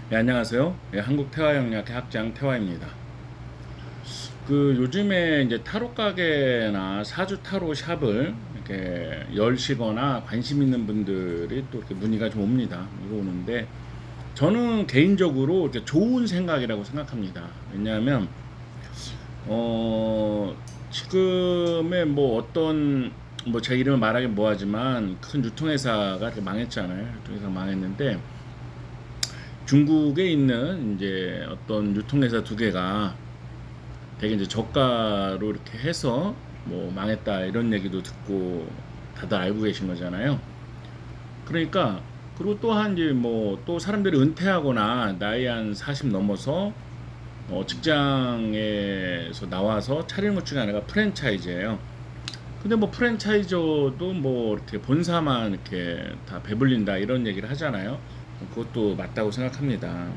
네, 안녕하세요. 네, 한국태화영리학회 학장 태화입니다. 요즘에 이제 타로 가게나 사주 타로 샵을 이렇게 열시거나 관심 있는 분들이 또 이렇게 문의가 좀 옵니다. 이거 오는데 저는 개인적으로 이렇게 좋은 생각이라고 생각합니다. 왜냐하면 지금의 뭐 어떤 뭐 제 이름을 말하긴 뭐하지만 큰 유통회사가 이렇게 망했잖아요. 유통회사가 망했는데 중국에 있는 이제 어떤 유통회사 두 개가 되게 이제 저가로 이렇게 해서 뭐 망했다 이런 얘기도 듣고 다들 알고 계신 거잖아요. 그러니까 그리고 또한 이제 뭐 또 사람들이 은퇴하거나 나이 한 40 넘어서 직장에서 나와서 차리는 것 중에 하나가 프랜차이즈예요. 근데 뭐 프랜차이저도 뭐 이렇게 본사만 이렇게 다 배불린다 이런 얘기를 하잖아요. 그것도 맞다고 생각합니다.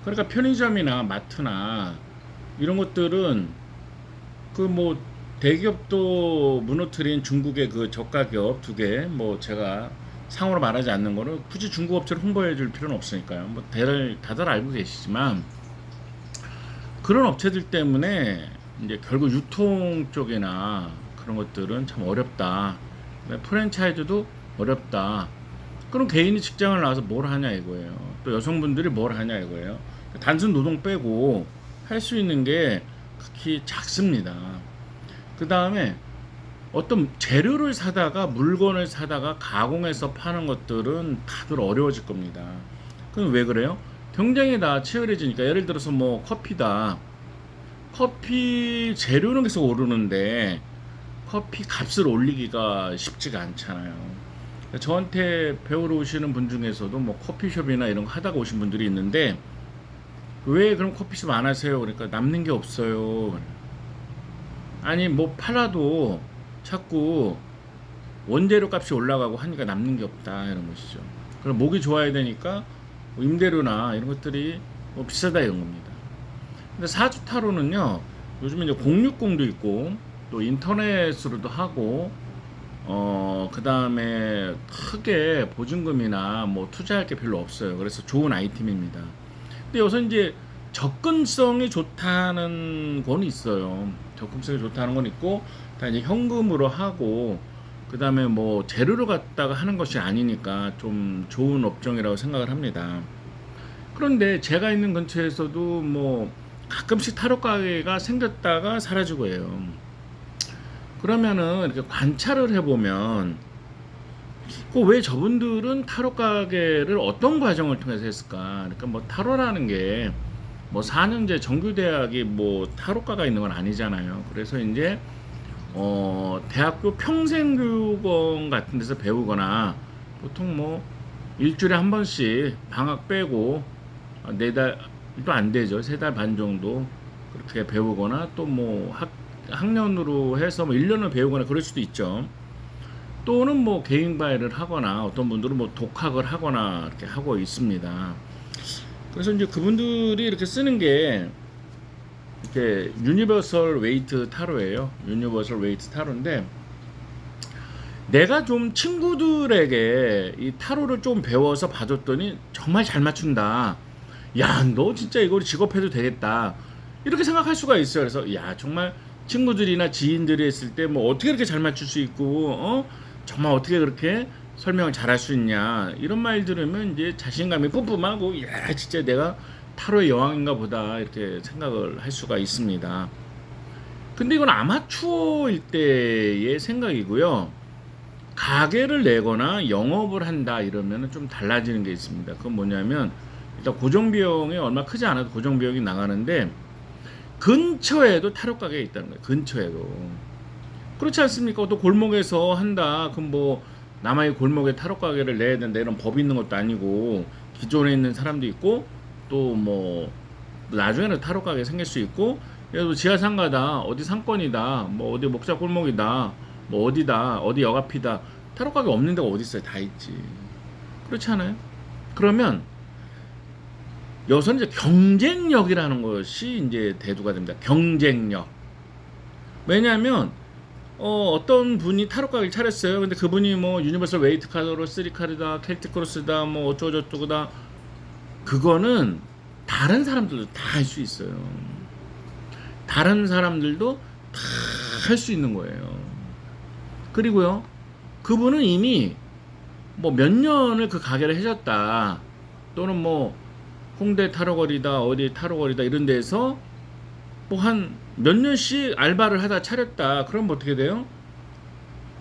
그러니까 편의점이나 마트나 이런 것들은 그 뭐 대기업도 무너뜨린 중국의 그 저가 기업 두 개, 뭐 제가 상호로 말하지 않는 거는 굳이 중국 업체를 홍보해 줄 필요는 없으니까요. 뭐 다들 알고 계시지만 그런 업체들 때문에 이제 결국 유통 쪽이나 그런 것들은 참 어렵다. 프랜차이즈도 어렵다. 그럼 개인이 직장을 나와서 뭘 하냐 이거예요. 또 여성분들이 뭘 하냐 이거예요. 단순 노동 빼고 할 수 있는 게 극히 작습니다. 그 다음에 어떤 재료를 사다가 물건을 사다가 가공해서 파는 것들은 다들 어려워질 겁니다. 그럼 왜 그래요? 경쟁이 다 치열해지니까 예를 들어서 뭐 커피다. 커피 재료는 계속 오르는데 커피 값을 올리기가 쉽지가 않잖아요. 저한테 배우러 오시는 분 중에서도 뭐 커피숍이나 이런 거 하다가 오신 분들이 있는데 왜 그럼 커피숍 안 하세요? 그러니까 남는 게 없어요. 아니 뭐 팔아도 자꾸 원재료 값이 올라가고 하니까 남는 게 없다 이런 것이죠. 그럼 목이 좋아야 되니까 뭐 임대료나 이런 것들이 뭐 비싸다 이런 겁니다. 근데 사주타로는요 요즘 이제 060도 있고 또 인터넷으로도 하고 그 다음에 크게 보증금이나 뭐 투자할 게 별로 없어요. 그래서 좋은 아이템입니다. 근데 여기서 이제 접근성이 좋다는 건 있어요. 접근성이 좋다는 건 있고, 다 이제 현금으로 하고, 그 다음에 뭐 재료를 갖다가 하는 것이 아니니까 좀 좋은 업종이라고 생각을 합니다. 그런데 제가 있는 근처에서도 뭐 가끔씩 타로 가게가 생겼다가 사라지고 해요. 그러면은 이렇게 관찰을 해보면, 그 왜 저분들은 타로 가게를 어떤 과정을 통해서 했을까? 그러니까 뭐 타로라는 게 뭐 4년제 정규대학이 뭐 타로과가 있는 건 아니잖아요. 그래서 이제 대학교 평생교육원 같은 데서 배우거나 보통 뭐 일주일에 한 번씩 방학 빼고 4달도 안 되죠. 3달 반 정도 그렇게 배우거나 또 뭐 학년으로 해서 뭐 1년을 배우거나 그럴 수도 있죠. 또는 뭐 개인 과외를 하거나 어떤 분들은 뭐 독학을 하거나 이렇게 하고 있습니다. 그래서 이제 그분들이 이렇게 쓰는 게 이렇게 유니버설 웨이트 타로예요. 유니버설 웨이트 타로인데 내가 좀 친구들에게 이 타로를 좀 배워서 봐줬더니 정말 잘 맞춘다. 야, 너 진짜 이걸 직업해도 되겠다. 이렇게 생각할 수가 있어요. 그래서 야, 정말 친구들이나 지인들이 했을 때 뭐 어떻게 이렇게 잘 맞출 수 있고 정말 어떻게 그렇게 설명을 잘할 수 있냐 이런 말 들으면 이제 자신감이 뿜뿜하고 야 진짜 내가 타로의 여왕인가 보다 이렇게 생각을 할 수가 있습니다. 근데 이건 아마추어일 때의 생각이고요. 가게를 내거나 영업을 한다 이러면 좀 달라지는 게 있습니다. 그건 뭐냐면 일단 고정비용이 얼마 크지 않아도 고정비용이 나가는데 근처에도 타로 가게가 있다는 거예요. 근처에도. 그렇지 않습니까? 또 골목에서 한다. 그럼 뭐 남의 골목에 타로 가게를 내야 된다 이런 법이 있는 것도 아니고 기존에 있는 사람도 있고 또 뭐 나중에는 타로 가게 생길 수 있고 그래도 지하 상가다 어디 상권이다 뭐 어디 목자 골목이다 뭐 어디다 어디 역 앞이다 타로 가게 없는 데가 어디 있어요? 다 있지. 그렇지 않아요? 그러면 여기서 이제 경쟁력이라는 것이 이제 대두가 됩니다. 경쟁력. 왜냐하면 어떤 분이 타로 가게를 차렸어요. 근데 그분이 뭐 유니버설 웨이트 카드로 3 카드다, 켈틱 크로스다, 뭐 어쩌고저쩌고다. 그거는 다른 사람들도 다 할 수 있어요. 다른 사람들도 다 할 수 있는 거예요. 그리고요, 그분은 이미 뭐 몇 년을 그 가게를 해줬다, 또는 뭐 홍대 타로거리다, 어디 타로거리다 이런 데서 뭐 한 몇 년씩 알바를 하다 차렸다. 그럼 뭐 어떻게 돼요?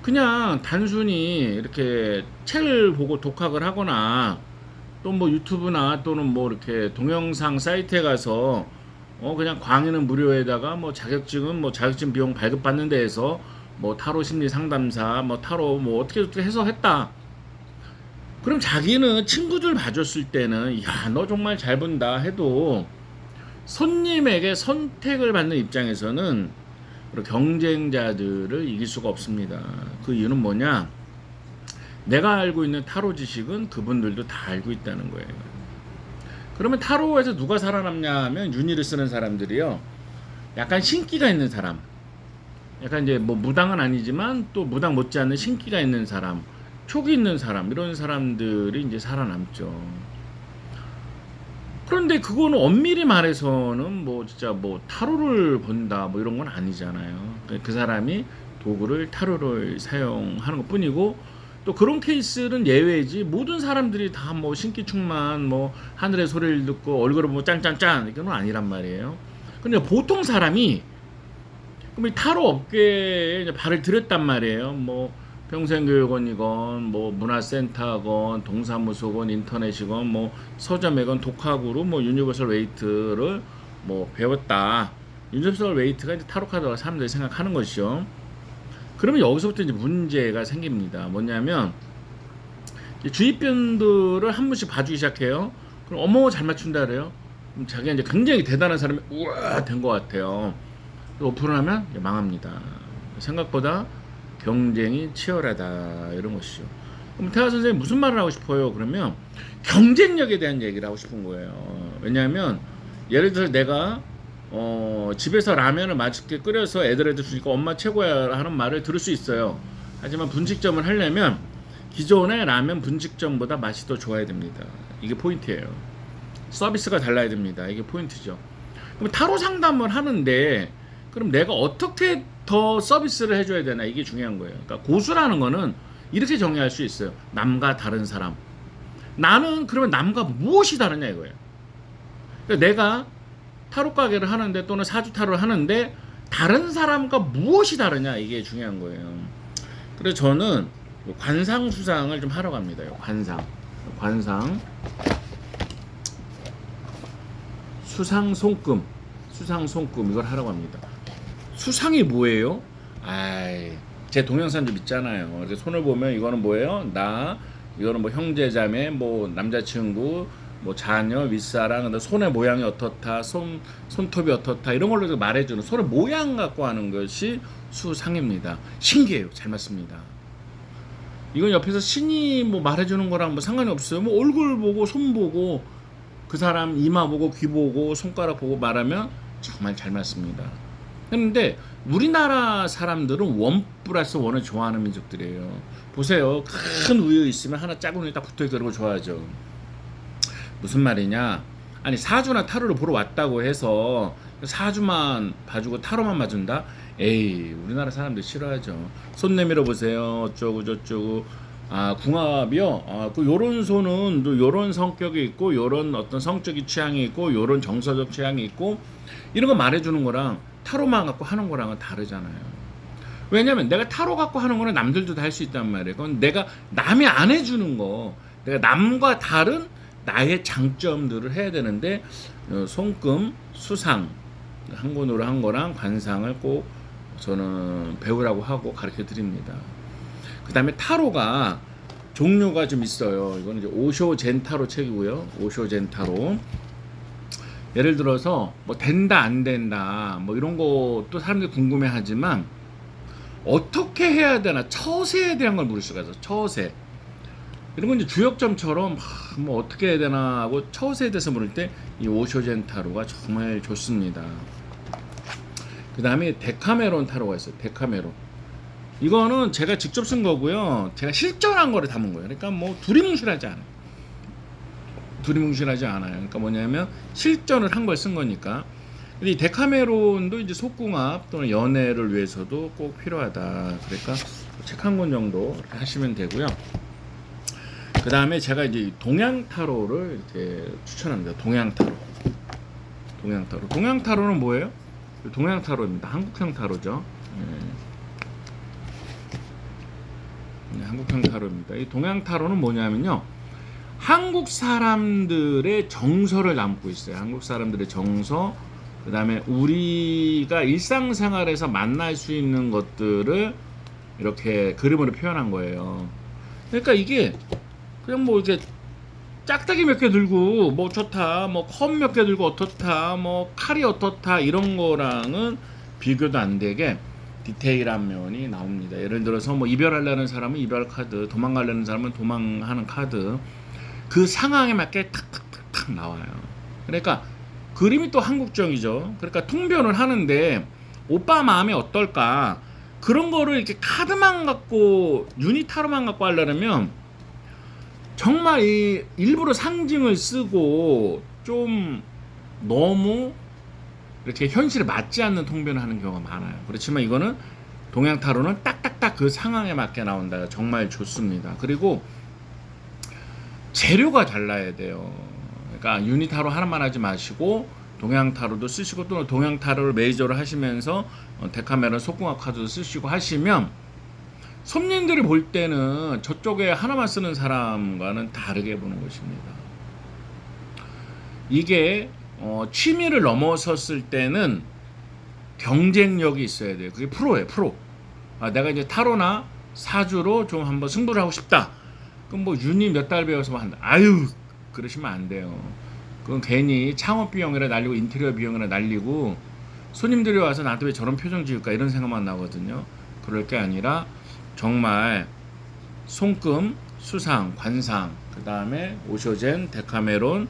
그냥 단순히 이렇게 책을 보고 독학을 하거나, 또 뭐 유튜브나 또는 뭐 이렇게 동영상 사이트에 가서 그냥 강의는 무료에다가 뭐 자격증은 뭐 자격증 비용 발급받는 데에서 뭐 타로 심리 상담사, 뭐 타로 뭐 어떻게 해서 했다. 그럼 자기는 친구들 봐줬을 때는 야, 너 정말 잘 본다 해도 손님에게 선택을 받는 입장에서는 경쟁자들을 이길 수가 없습니다. 그 이유는 뭐냐? 내가 알고 있는 타로 지식은 그분들도 다 알고 있다는 거예요. 그러면 타로에서 누가 살아남냐 하면, 유니를 쓰는 사람들이요, 약간 신기가 있는 사람, 약간 이제 뭐 무당은 아니지만 또 무당 못지않는 신기가 있는 사람, 촉이 있는 사람, 이런 사람들이 이제 살아남죠. 그런데 그거는 엄밀히 말해서는 뭐 진짜 뭐 타로를 본다 뭐 이런 건 아니잖아요. 그 사람이 도구를 타로를 사용하는 것 뿐이고, 또 그런 케이스는 예외지, 모든 사람들이 다 뭐 신기충만 뭐 하늘의 소리를 듣고 얼굴을 보면 짠짠짠 이건 아니란 말이에요. 근데 보통 사람이 그럼 이 타로 업계에 이제 발을 들였단 말이에요. 뭐 평생교육원이건 뭐 문화센터건 동사무소건 인터넷이건 뭐 서점이건 독학으로 뭐 유니버설 웨이트를 뭐 배웠다. 유니버설 웨이트가 이제 타로 카드라고 사람들이 생각하는 것이죠. 그러면 여기서부터 이제 문제가 생깁니다. 뭐냐면 주위 분들을 한 분씩 봐주기 시작해요. 그럼 어머 잘 맞춘다 그래요. 그럼 자기가 이제 굉장히 대단한 사람이 우와 된 것 같아요. 오픈하면 망합니다. 생각보다 경쟁이 치열하다, 이런 것이죠. 그럼 태아 선생님 무슨 말을 하고 싶어요? 그러면 경쟁력에 대한 얘기를 하고 싶은 거예요. 왜냐하면 예를 들어 내가 집에서 라면을 맛있게 끓여서 애들한테 주니까 엄마 최고야 하는 말을 들을 수 있어요. 하지만 분식점을 하려면 기존의 라면 분식점보다 맛이 더 좋아야 됩니다. 이게 포인트예요. 서비스가 달라야 됩니다. 이게 포인트죠. 그럼 타로 상담을 하는데 그럼 내가 어떻게 더 서비스를 해줘야 되나, 이게 중요한 거예요. 그러니까 고수라는 거는 이렇게 정의할 수 있어요. 남과 다른 사람. 나는 그러면 남과 무엇이 다르냐 이거예요. 그러니까 내가 타로 가게를 하는데 또는 사주 타로를 하는데 다른 사람과 무엇이 다르냐, 이게 중요한 거예요. 그래서 저는 관상 수상을 좀 하러 갑니다. 관상 수상 손금 이걸 하러 갑니다. 수상이 뭐예요? 제 동영상 좀 있잖아요. 손을 보면 이거는 뭐예요? 나, 이거는 뭐 형제자매, 뭐 남자친구, 뭐 자녀, 윗사람, 손의 모양이 어떻다, 손톱이 어떻다, 이런 걸로 말해주는 손의 모양 갖고 하는 것이 수상입니다. 신기해요. 잘 맞습니다. 이건 옆에서 신이 뭐 말해주는 거랑 뭐 상관이 없어요. 뭐 얼굴 보고 손 보고 그 사람 이마 보고 귀 보고 손가락 보고 말하면 정말 잘 맞습니다. 근데 우리나라 사람들은 원 플러스 원을 좋아하는 민족들이에요. 보세요. 큰 우유 있으면 하나 작은 우유 딱 붙어있고 그런 거 좋아하죠. 무슨 말이냐? 아니 사주나 타로를 보러 왔다고 해서 사주만 봐주고 타로만 봐준다? 에이, 우리나라 사람들 싫어하죠. 손 내밀어 보세요. 어쩌고 저쩌고. 궁합이요. 요런 손은 또 요런 성격이 있고, 요런 어떤 성적인 취향이 있고, 요런 정서적 취향이 있고, 이런 거 말해주는 거랑 타로만 갖고 하는 거랑은 다르잖아요. 왜냐면 내가 타로 갖고 하는 거는 남들도 다 할 수 있단 말이에요. 그건 내가 남이 안 해주는 거, 내가 남과 다른 나의 장점들을 해야 되는데, 손금, 수상 한 권으로 한 거랑 관상을 꼭 저는 배우라고 하고 가르쳐 드립니다. 그 다음에 타로가 종류가 좀 있어요. 이거는 이제 오쇼 젠타로 책이고요. 오쇼 젠타로. 예를 들어서 뭐 된다 안 된다 뭐 이런 것도 사람들이 궁금해하지만 어떻게 해야 되나, 처세에 대한 걸 물을 수가 있어요. 처세 이런 건 이제 주역점처럼 뭐 어떻게 해야 되나 하고 처세에 대해서 물을 때 이 오쇼 젠타로가 정말 좋습니다. 그 다음에 데카메론 타로가 있어요. 데카메론. 이거는 제가 직접 쓴 거고요. 제가 실전한 거를 담은 거예요. 그러니까 뭐 두리뭉실하지 않아요. 두리뭉실하지 않아요. 그러니까 뭐냐면 실전을 한 걸 쓴 거니까. 근데 이 데카메론도 이제 속궁합 또는 연애를 위해서도 꼭 필요하다. 그러니까 책 한 권 정도 이렇게 하시면 되고요. 그 다음에 제가 이제 동양 타로를 이렇게 추천합니다. 동양 타로. 동양 타로는 뭐예요? 동양 타로입니다. 한국형 타로죠. 네, 한국형 타로입니다. 이 동양 타로는 뭐냐면요. 한국 사람들의 정서를 담고 있어요. 한국 사람들의 정서, 그 다음에 우리가 일상생활에서 만날 수 있는 것들을 이렇게 그림으로 표현한 거예요. 그러니까 이게 그냥 뭐 이렇게 짝대기 몇 개 들고 뭐 좋다, 뭐 컵 몇 개 들고 어떻다, 뭐 칼이 어떻다 이런 거랑은 비교도 안 되게 디테일한 면이 나옵니다. 예를 들어서 뭐 이별하려는 사람은 이별 카드, 도망가려는 사람은 도망하는 카드, 그 상황에 맞게 탁탁탁탁 나와요. 그러니까 그림이 또 한국적이죠. 그러니까 통변을 하는데 오빠 마음이 어떨까 그런 거를 이렇게 카드만 갖고 유니타로만 갖고 하려면 정말 이 일부러 상징을 쓰고 좀 너무 이렇게 현실에 맞지 않는 통변을 하는 경우가 많아요. 그렇지만 이거는 동양 타로는 딱딱딱 그 상황에 맞게 나온다. 정말 좋습니다. 그리고 재료가 달라야 돼요. 그러니까 유니타로 하나만 하지 마시고 동양 타로도 쓰시고 또 동양 타로를 메이저로 하시면서 데카메론 속궁합 카드도 쓰시고 하시면 손님들이 볼 때는 저쪽에 하나만 쓰는 사람과는 다르게 보는 것입니다. 이게 취미를 넘어섰을 때는 경쟁력이 있어야 돼요. 그게 프로예요, 프로. 내가 이제 타로나 사주로 좀 한번 승부를 하고 싶다. 그럼 뭐 유니 몇 달 배워서 한다. 아유, 그러시면 안 돼요. 그건 괜히 창업 비용이라 날리고 인테리어 비용이라 날리고 손님들이 와서 나도 왜 저런 표정 지을까 이런 생각만 나거든요. 그럴 게 아니라 정말 손금, 수상, 관상, 그 다음에 오쇼젠, 데카메론,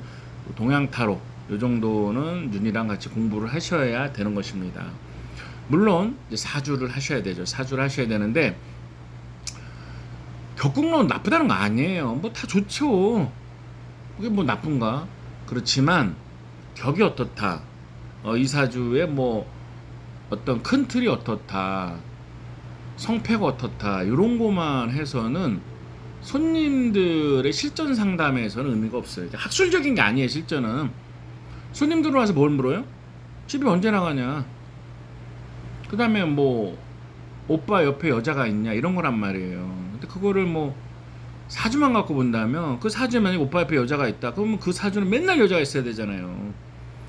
동양 타로 이 정도는 윤이랑 같이 공부를 하셔야 되는 것입니다. 물론 이제 사주를 하셔야 되죠. 사주를 하셔야 되는데 격국론 나쁘다는 거 아니에요. 뭐 다 좋죠. 그게 뭐 나쁜가? 그렇지만 격이 어떻다. 이 사주에 뭐 어떤 큰 틀이 어떻다. 성패가 어떻다. 이런 거만 해서는 손님들의 실전 상담에서는 의미가 없어요. 학술적인 게 아니에요. 실전은. 손님들 와서 뭘 물어요? 집이 언제 나가냐? 그 다음에 뭐 오빠 옆에 여자가 있냐? 이런 거란 말이에요. 근데 그거를 뭐 사주만 갖고 본다면 그 사주에 만약에 오빠 옆에 여자가 있다. 그러면 그 사주는 맨날 여자가 있어야 되잖아요.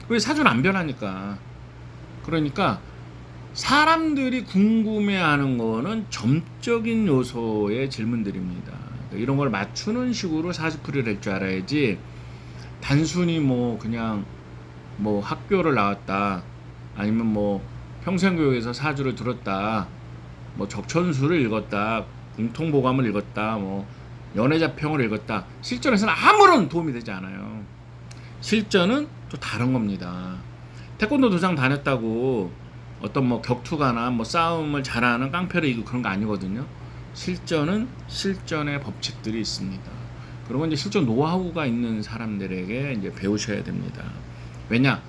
왜 사주는 안 변하니까. 그러니까 사람들이 궁금해하는 거는 점적인 요소의 질문들입니다. 이런 걸 맞추는 식으로 사주풀이를 할 줄 알아야지 단순히 뭐 그냥 뭐 학교를 나왔다 아니면 뭐 평생교육에서 사주를 들었다 뭐 적천수를 읽었다 공통보감을 읽었다 뭐 연애자평을 읽었다 실전에서는 아무런 도움이 되지 않아요. 실전은 또 다른 겁니다. 태권도 도장 다녔다고 어떤 뭐 격투가나 뭐 싸움을 잘하는 깡패를 이기고 그런 거 아니거든요. 실전은 실전의 법칙들이 있습니다. 그리고 이제 실전 노하우가 있는 사람들에게 이제 배우셔야 됩니다. 왜냐?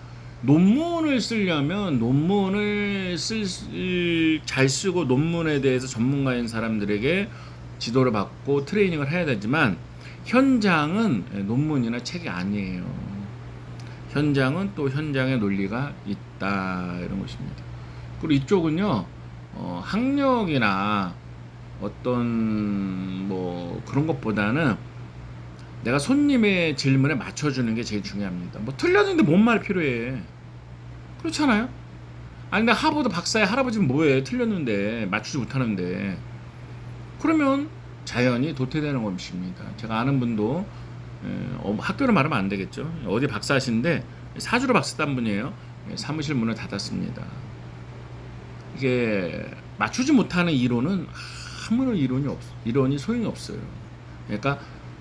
논문을 쓰려면 논문을 잘 쓰고 논문에 대해서 전문가인 사람들에게 지도를 받고 트레이닝을 해야 되지만 현장은 논문이나 책이 아니에요. 현장은 또 현장의 논리가 있다 이런 것입니다. 그리고 이쪽은요 학력이나 어떤 뭐 그런 것보다는 내가 손님의 질문에 맞춰주는 게 제일 중요합니다. 뭐 틀렸는데 뭔 말 필요해? 그렇잖아요. 아니 나 하버드 박사의 할아버지는 뭐해? 틀렸는데 맞추지 못하는데 그러면 자연히 도태되는 것입니다. 제가 아는 분도 학교를 말하면 안 되겠죠. 어디 박사하시는데 사주로 박사 딴 분이에요. 사무실 문을 닫았습니다. 이게 맞추지 못하는 이론은 아무런 이론이 소용이 없어요. 그러니까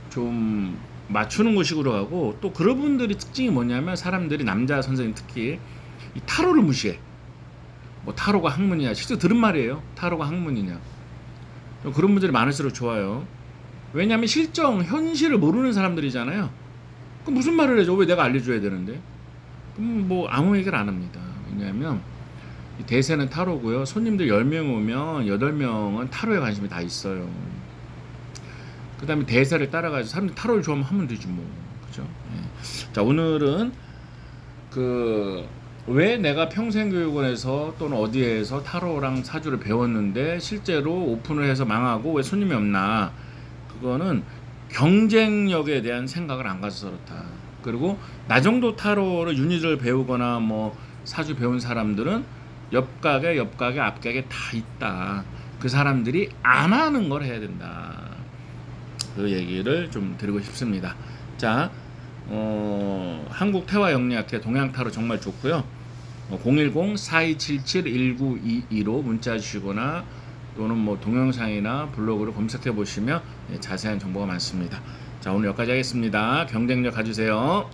좀 맞추는 것식으로 하고 또 그런 분들이 특징이 뭐냐면 사람들이 남자 선생님 특히 이 타로를 무시해. 뭐 타로가 학문이냐 실제 들은 말이에요. 타로가 학문이냐 그런 분들이 많을수록 좋아요. 왜냐하면 실정 현실을 모르는 사람들이잖아요. 그 무슨 말을 해줘? 왜 내가 알려줘야 되는데? 그럼 뭐 아무 얘기를 안 합니다. 왜냐하면 이 대세는 타로고요. 손님들 10명 오면 8명은 타로에 관심이 다 있어요. 그 다음에 대세를 따라가서 사람들이 타로를 좋아하면 하면 되지 뭐. 그죠? 예. 자, 오늘은 왜 내가 평생교육원에서 또는 어디에서 타로랑 사주를 배웠는데 실제로 오픈을 해서 망하고 왜 손님이 없나? 그거는 경쟁력에 대한 생각을 안 가져서 그렇다. 그리고 나 정도 타로를 유닛을 배우거나 뭐 사주 배운 사람들은 옆가게 앞가게 다 있다. 그 사람들이 안 하는 걸 해야 된다. 그 얘기를 좀 드리고 싶습니다. 자, 한국 태화 영리학회 동양타로 정말 좋고요. 010-4277-1922로 문자 주시거나 또는 뭐 동영상이나 블로그를 검색해 보시면 자세한 정보가 많습니다. 자, 오늘 여기까지 하겠습니다. 경쟁력 가지세요.